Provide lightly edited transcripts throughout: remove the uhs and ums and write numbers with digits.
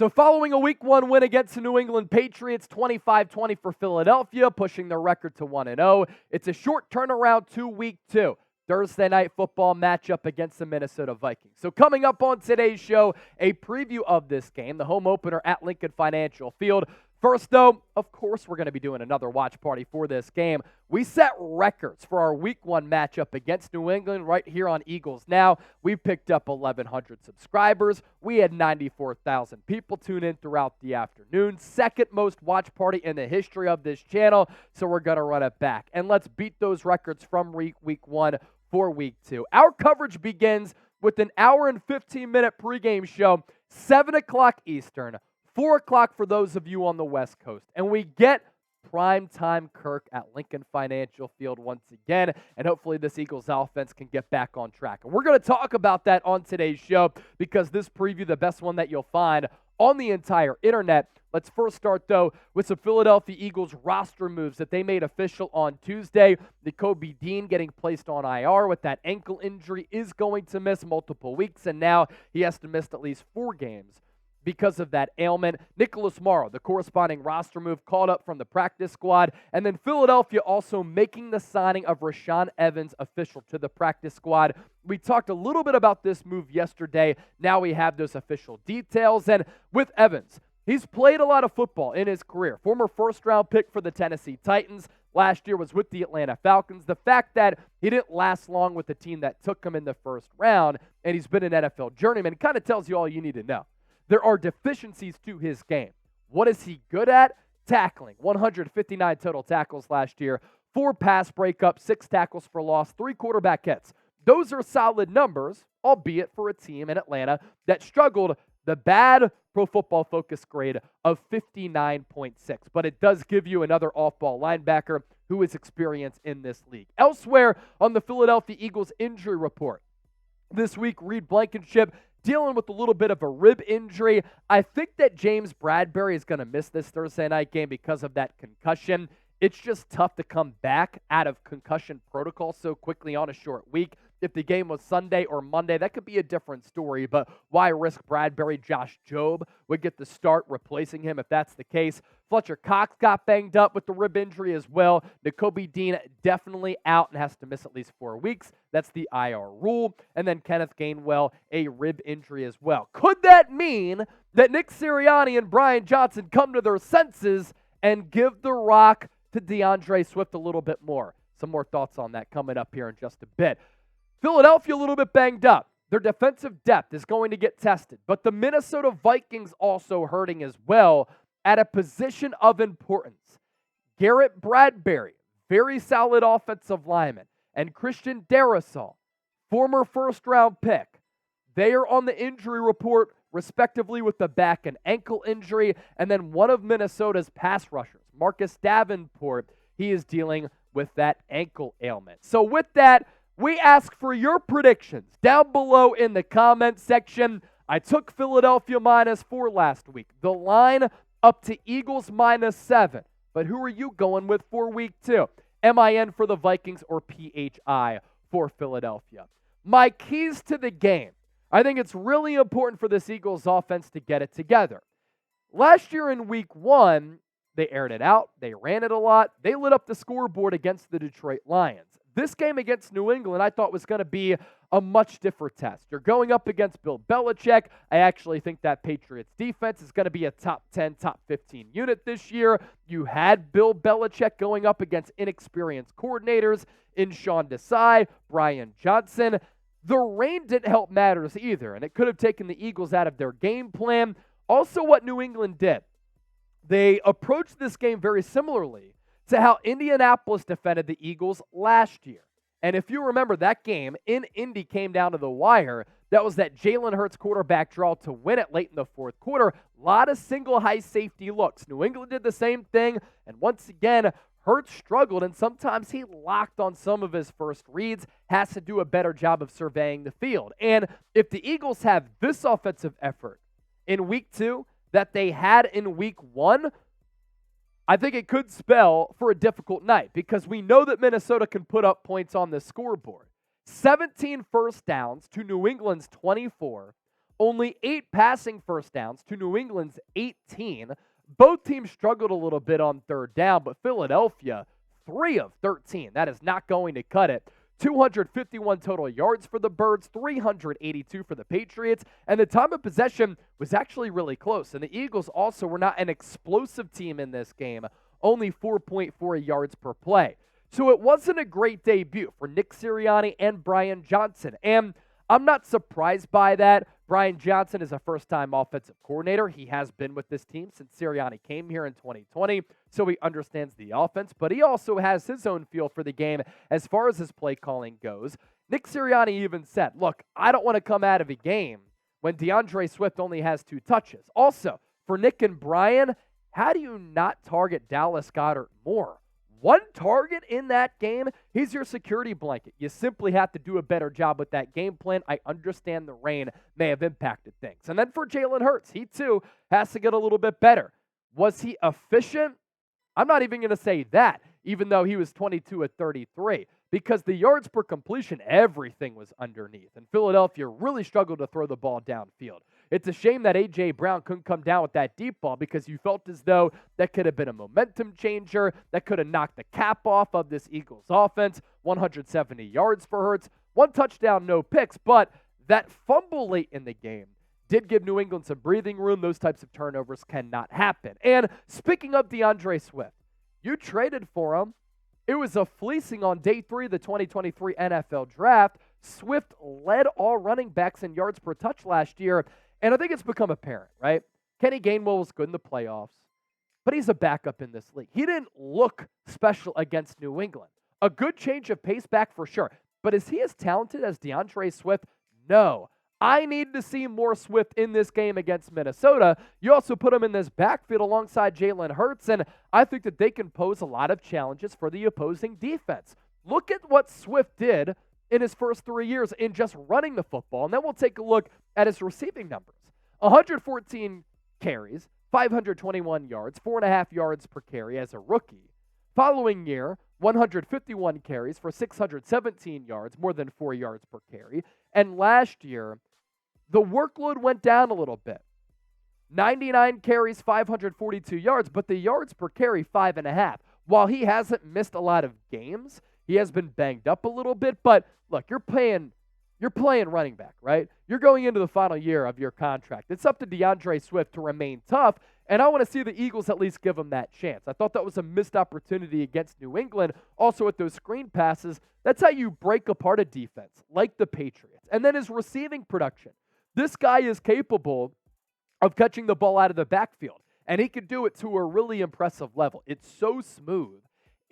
So following a Week 1 win against the New England Patriots, 25-20 for Philadelphia, pushing their record to 1-0. It's a short turnaround to Week 2. Thursday night football matchup against the Minnesota Vikings. So coming up on today's show, a preview of this game, the home opener at Lincoln Financial Field. First, though, of course, we're going to be doing another watch party for this game. We set records for our Week 1 matchup against New England right here on Eagles Now. We picked up 1,100 subscribers. We had 94,000 people tune in throughout the afternoon. Second most watch party in the history of this channel, so we're going to run it back. And let's beat those records from Week 1 for Week 2. Our coverage begins with an hour and 15-minute pregame show, 7 o'clock Eastern, 4 o'clock for those of you on the West Coast. And we get Primetime Kirk at Lincoln Financial Field once again. And hopefully this Eagles offense can get back on track. And we're going to talk about that on today's show because this preview, the best one that you'll find on the entire internet. Let's first start, though, with some Philadelphia Eagles roster moves that they made official on Tuesday. Nakobe Dean getting placed on IR with that ankle injury, is going to miss multiple weeks, and now he has to miss at least 4 games because of that ailment. Nicholas Morrow, the corresponding roster move, called up from the practice squad. And then Philadelphia also making the signing of Rashaan Evans official to the practice squad. We talked a little bit about this move yesterday. Now we have those official details. And with Evans, he's played a lot of football in his career. Former first-round pick for the Tennessee Titans. Last year was with the Atlanta Falcons. The fact that he didn't last long with the team that took him in the first round, and he's been an NFL journeyman, kind of tells you all you need to know. There are deficiencies to his game. What is he good at? Tackling. 159 total tackles last year, 4 pass breakups, 6 tackles for loss, 3 quarterback hits. Those are solid numbers, albeit for a team in Atlanta that struggled. The bad Pro Football Focus grade of 59.6. But it does give you another off-ball linebacker who is experienced in this league. Elsewhere on the Philadelphia Eagles injury report, this week, Reed Blankenship dealing with a little bit of a rib injury. I think that James Bradberry is going to miss this Thursday night game because of that concussion. It's just tough to come back out of concussion protocol so quickly on a short week. If the game was Sunday or Monday, that could be a different story, but why risk Bradbury? Josh Jobe would get the start replacing him if that's the case. Fletcher Cox got banged up with the rib injury as well. Nakobe Dean definitely out and has to miss at least 4 weeks. That's the IR rule. And then Kenneth Gainwell, a rib injury as well. Could that mean that Nick Sirianni and Brian Johnson come to their senses and give the rock to DeAndre Swift a little bit more? Some more thoughts on that coming up here in just a bit. Philadelphia a little bit banged up. Their defensive depth is going to get tested. But the Minnesota Vikings also hurting as well at a position of importance. Garrett Bradberry, very solid offensive lineman, and Christian Darrisaw, former first-round pick. They are on the injury report, respectively, with the back and ankle injury. And then one of Minnesota's pass rushers, Marcus Davenport, he is dealing with that ankle ailment. So with that, we ask for your predictions down below in the comment section. I took Philadelphia -4 last week. The line up to Eagles -7. But who are you going with for Week 2? MIN for the Vikings or PHI for Philadelphia? My keys to the game. I think it's really important for this Eagles offense to get it together. Last year in Week 1, they aired it out. They ran it a lot. They lit up the scoreboard against the Detroit Lions. This game against New England, I thought was going to be a much different test. You're going up against Bill Belichick. I actually think that Patriots defense is going to be a top 10, top 15 unit this year. You had Bill Belichick going up against inexperienced coordinators in Sean Desai, Brian Johnson. The rain didn't help matters either, and it could have taken the Eagles out of their game plan. Also, what New England did, they approached this game very similarly to how Indianapolis defended the Eagles last year. And if you remember, that game in Indy came down to the wire. That was that Jalen Hurts quarterback draw to win it late in the fourth quarter. A lot of single high safety looks. New England did the same thing. And once again, Hurts struggled, and sometimes he locked on some of his first reads, has to do a better job of surveying the field. And if the Eagles have this offensive effort in Week 2 that they had in Week 1, I think it could spell for a difficult night because we know that Minnesota can put up points on the scoreboard. 17 first downs to New England's 24. only 8 passing first downs to New England's 18. Both teams struggled a little bit on third down, but Philadelphia, 3 of 13. That is not going to cut it. 251 total yards for the Birds, 382 for the Patriots, and the time of possession was actually really close. And the Eagles also were not an explosive team in this game, only 4.4 yards per play. So it wasn't a great debut for Nick Sirianni and Brian Johnson, and I'm not surprised by that. Brian Johnson is a first-time offensive coordinator. He has been with this team since Sirianni came here in 2020, so he understands the offense, but he also has his own feel for the game as far as his play calling goes. Nick Sirianni even said, look, I don't want to come out of a game when DeAndre Swift only has 2 touches. Also, for Nick and Brian, how do you not target Dallas Goedert more? 1 target in that game, he's your security blanket. You simply have to do a better job with that game plan. I understand the rain may have impacted things. And then for Jalen Hurts, he too has to get a little bit better. Was he efficient? I'm not even going to say that, even though he was 22 at 33, because the yards per completion, everything was underneath. And Philadelphia really struggled to throw the ball downfield. It's a shame that A.J. Brown couldn't come down with that deep ball because you felt as though that could have been a momentum changer, that could have knocked the cap off of this Eagles offense. 170 yards for Hurts, 1 touchdown, no picks, but that fumble late in the game did give New England some breathing room. Those types of turnovers cannot happen. And speaking of DeAndre Swift, you traded for him. It was a fleecing on day 3 of the 2023 NFL Draft. Swift led all running backs in yards per touch last year, and I think it's become apparent, right? Kenny Gainwell was good in the playoffs, but he's a backup in this league. He didn't look special against New England. A good change of pace back for sure, but is he as talented as DeAndre Swift? No. I need to see more Swift in this game against Minnesota. You also put him in this backfield alongside Jalen Hurts, and I think that they can pose a lot of challenges for the opposing defense. Look at what Swift did in his first 3 years in just running the football, and then we'll take a look at his receiving numbers. 114 carries, 521 yards, 4.5 yards per carry as a rookie. Following year, 151 carries for 617 yards, more than 4 yards per carry. And last year, the workload went down a little bit. 99 carries, 542 yards, but the yards per carry, 5.5. While he hasn't missed a lot of games, he has been banged up a little bit, but look, you're playing running back, right? You're going into the final year of your contract. It's up to DeAndre Swift to remain tough, and I want to see the Eagles at least give him that chance. I thought that was a missed opportunity against New England. Also with those screen passes, that's how you break apart a defense, like the Patriots. And then his receiving production. This guy is capable of catching the ball out of the backfield, and he can do it to a really impressive level. It's so smooth,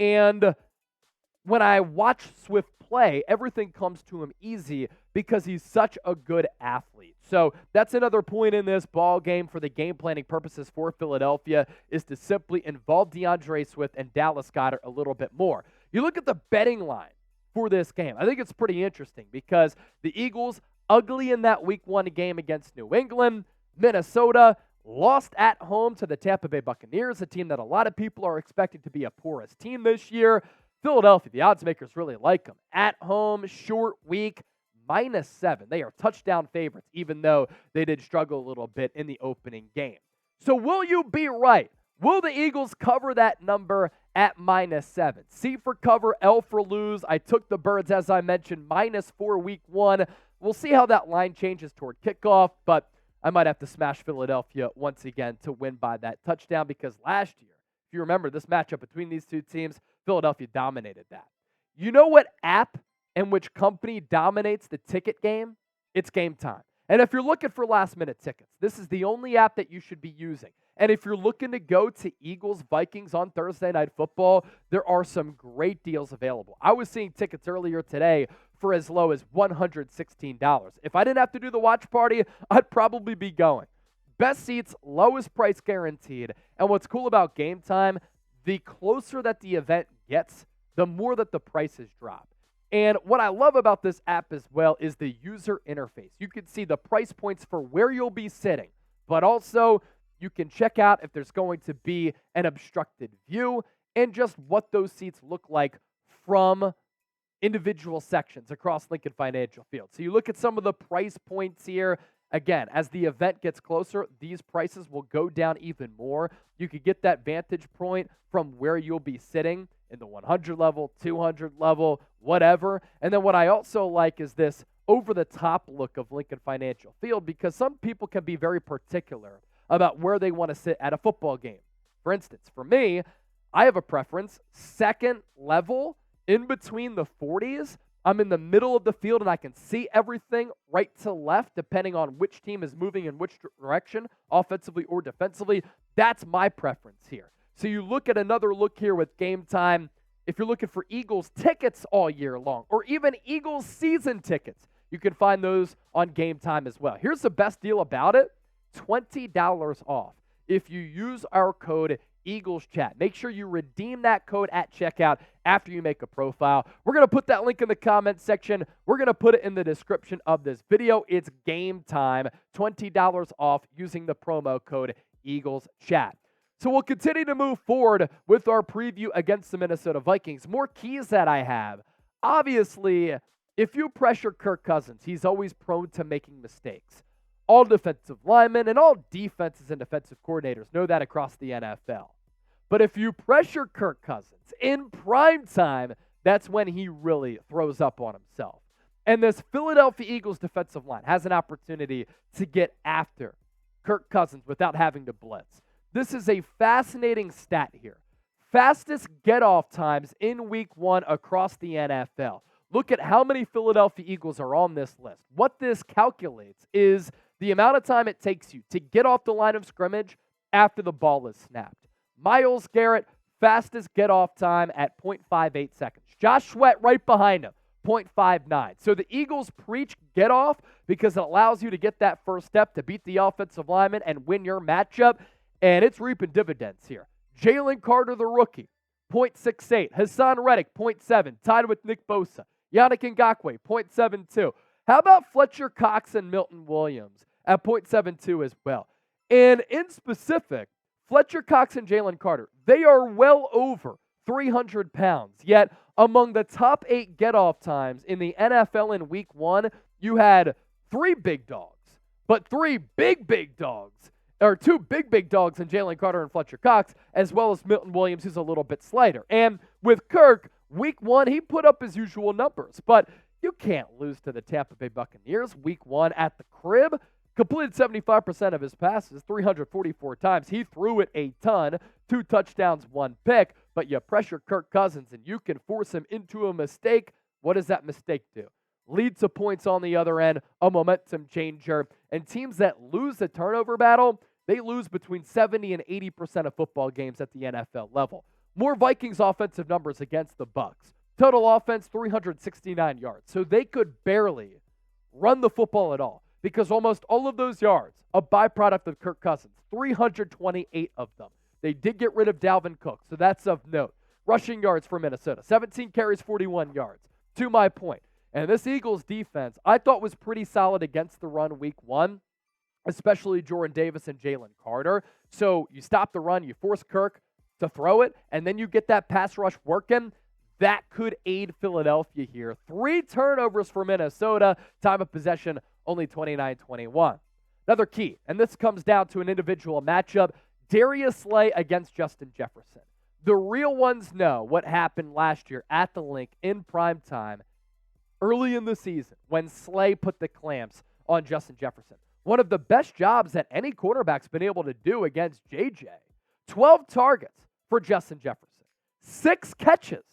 and when I watch Swift play, everything comes to him easy because he's such a good athlete. So that's another point in this ball game for the game planning purposes for Philadelphia is to simply involve DeAndre Swift and Dallas Goedert a little bit more. You look at the betting line for this game. I think it's pretty interesting because the Eagles, ugly in that Week 1 game against New England. Minnesota lost at home to the Tampa Bay Buccaneers, a team that a lot of people are expecting to be a porous team this year. Philadelphia, the odds makers really like them. At home, short week, -7. They are touchdown favorites, even though they did struggle a little bit in the opening game. So will you be right? Will the Eagles cover that number at -7? C for cover, L for lose. I took the Birds, as I mentioned, -4 Week 1. We'll see how that line changes toward kickoff, but I might have to smash Philadelphia once again to win by that touchdown because last year, if you remember this matchup between these two teams, Philadelphia dominated that. You know what app and which company dominates the ticket game? It's Game Time. And if you're looking for last-minute tickets, this is the only app that you should be using. And if you're looking to go to Eagles Vikings on Thursday Night Football, there are some great deals available. I was seeing tickets earlier today for as low as $116. If I didn't have to do the watch party, I'd probably be going. Best seats, lowest price guaranteed. And what's cool about Game Time, the closer that the event gets, the more that the prices drop. And what I love about this app as well is the user interface. You can see the price points for where you'll be sitting, but also you can check out if there's going to be an obstructed view and just what those seats look like from individual sections across Lincoln Financial Field. So you look at some of the price points here. Again, as the event gets closer, these prices will go down even more. You could get that vantage point from where you'll be sitting in the 100 level, 200 level, whatever. And then what I also like is this over-the-top look of Lincoln Financial Field, because some people can be very particular about where they want to sit at a football game. For instance, for me, I have a preference, second level, in between the 40s. I'm in the middle of the field and I can see everything right to left depending on which team is moving in which direction, offensively or defensively. That's my preference here. So you look at another look here with Game Time. If you're looking for Eagles tickets all year long, or even Eagles season tickets, you can find those on Game Time as well. Here's the best deal about it, $20 off if you use our code EaglesChat. Make sure you redeem that code at checkout after you make a profile. We're going to put that link in the comment section. We're going to put it in the description of this video. It's Game Time, $20 off using the promo code EaglesChat. So we'll continue to move forward with our preview against the Minnesota Vikings. More keys that I have. Obviously, if you pressure Kirk Cousins, he's always prone to making mistakes. All defensive linemen and all defenses and defensive coordinators know that across the NFL. But if you pressure Kirk Cousins in prime time, that's when he really throws up on himself. And this Philadelphia Eagles defensive line has an opportunity to get after Kirk Cousins without having to blitz. This is a fascinating stat here. Fastest get-off times in Week 1 across the NFL. Look at how many Philadelphia Eagles are on this list. What this calculates is the amount of time it takes you to get off the line of scrimmage after the ball is snapped. Myles Garrett, fastest get-off time at 0.58 seconds. Josh Sweat right behind him, 0.59. So the Eagles preach get-off because it allows you to get that first step to beat the offensive lineman and win your matchup, and it's reaping dividends here. Jalen Carter, the rookie, 0.68. Hassan Reddick, 0.7, tied with Nick Bosa. Yannick Ngakoue, 0.72. How about Fletcher Cox and Milton Williams at 0.72 as well? And in specific, Fletcher Cox and Jalen Carter, they are well over 300 pounds. Yet, among the top 8 get-off times in the NFL in Week 1, you had 3 big dogs, but 3 big dogs, or 2 big dogs in Jalen Carter and Fletcher Cox, as well as Milton Williams, who's a little bit slighter. And with Kirk, Week 1, he put up his usual numbers, but you can't lose to the Tampa Bay Buccaneers. Week 1 at the crib, completed 75% of his passes, 344 times. He threw it a ton, 2 touchdowns, 1 pick, but you pressure Kirk Cousins and you can force him into a mistake. What does that mistake do? Lead to points on the other end, a momentum changer. And teams that lose the turnover battle, they lose between 70 and 80% of football games at the NFL level. More Vikings offensive numbers against the Bucs. Total offense, 369 yards. So they could barely run the football at all because almost all of those yards, a byproduct of Kirk Cousins, 328 of them. They did get rid of Dalvin Cook, so that's of note. Rushing yards for Minnesota, 17 carries, 41 yards. To my point, and this Eagles defense, I thought was pretty solid against the run Week 1, especially Jordan Davis and Jalen Carter. So you stop the run, you force Kirk to throw it, and then you get that pass rush working. That could aid Philadelphia here. 3 turnovers for Minnesota. Time of possession, only 29-21. Another key, and this comes down to an individual matchup, Darius Slay against Justin Jefferson. The real ones know what happened last year at the Link in primetime early in the season when Slay put the clamps on Justin Jefferson. One of the best jobs that any quarterback's been able to do against JJ. 12 targets for Justin Jefferson. 6 catches.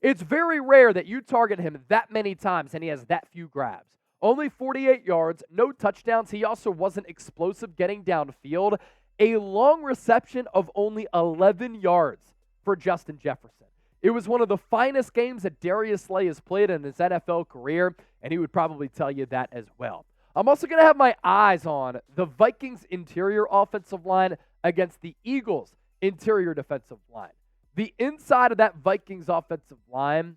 It's very rare that you target him that many times and he has that few grabs. Only 48 yards, no touchdowns. He also wasn't explosive getting downfield. A long reception of only 11 yards for Justin Jefferson. It was one of the finest games that Darius Slay has played in his NFL career, and he would probably tell you that as well. I'm also going to have my eyes on the Vikings interior offensive line against the Eagles interior defensive line. The inside of that Vikings offensive line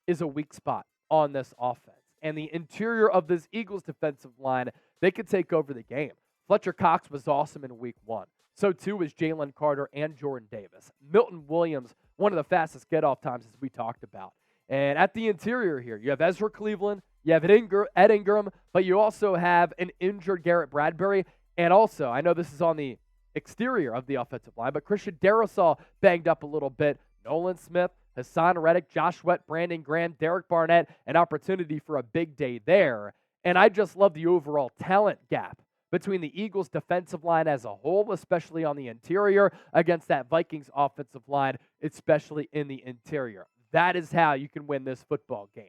is a weak spot on this offense. And the interior of this Eagles defensive line, they could take over the game. Fletcher Cox was awesome in Week 1. So too was Jalen Carter and Jordan Davis. Milton Williams, one of the fastest get-off times as we talked about. And at the interior here, you have Ezra Cleveland, You have Ed Ingram, but you also have an injured Garrett Bradberry. And also, I know this is on the exterior of the offensive line, but Christian Darrisaw banged up a little bit. Nolan Smith, Hassan Reddick, Josh Sweat, Brandon Graham, Derek Barnett, an opportunity for a big day there. And I just love the overall talent gap between the Eagles' defensive line as a whole, especially on the interior, against that Vikings offensive line, especially in the interior. That is how you can win this football game.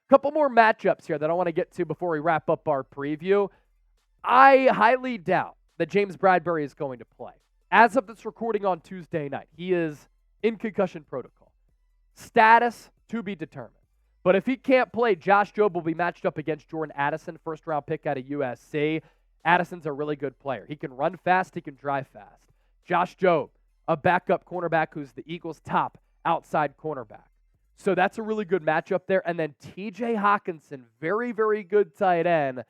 Couple more matchups here that I want to get to before we wrap up our preview. I highly doubt that James Bradberry is going to play. As of this recording on Tuesday night, he is in concussion protocol. Status to be determined. But if he can't play, Josh Jobe will be matched up against Jordan Addison, first-round pick out of USC. Addison's a really good player. He can run fast. He can drive fast. Josh Jobe, a backup cornerback who's the Eagles' top outside cornerback. So that's a really good matchup there. And then TJ Hockenson, very, very good tight end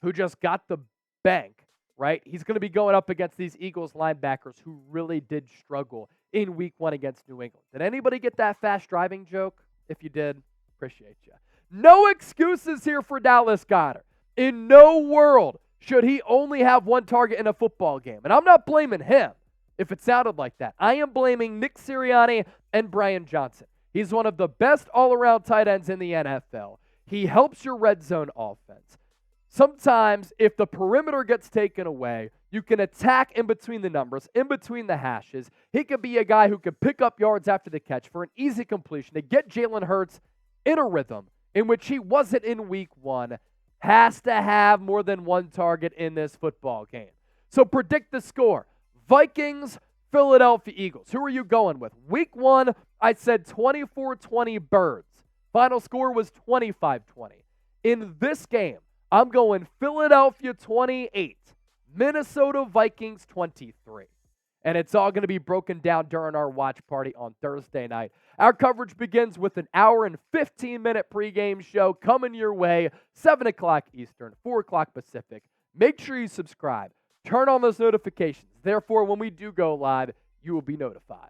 who just got the bank, right? He's going to be going up against these Eagles linebackers who really did struggle in week 1 against New England. Did anybody get that fast driving joke? If you did, appreciate you. No excuses here for Dallas Goedert. In no world should he only have one target in a football game. And I'm not blaming him if it sounded like that. I am blaming Nick Sirianni and Brian Johnson. He's one of the best all-around tight ends in the NFL. He helps your red zone offense. Sometimes, if the perimeter gets taken away, you can attack in between the numbers, in between the hashes. He could be a guy who can pick up yards after the catch for an easy completion to get Jalen Hurts in a rhythm in which he wasn't in week 1. Has to have more than one target in this football game. So predict the score. Vikings, Philadelphia Eagles. Who are you going with? Week 1, I said 24-20 Birds. Final score was 25-20. In this game, I'm going Philadelphia 28, Minnesota Vikings 23. And it's all going to be broken down during our watch party on Thursday night. Our coverage begins with an hour and 15-minute pregame show coming your way, 7 o'clock Eastern, 4 o'clock Pacific. Make sure you subscribe. Turn on those notifications. Therefore, when we do go live, you will be notified.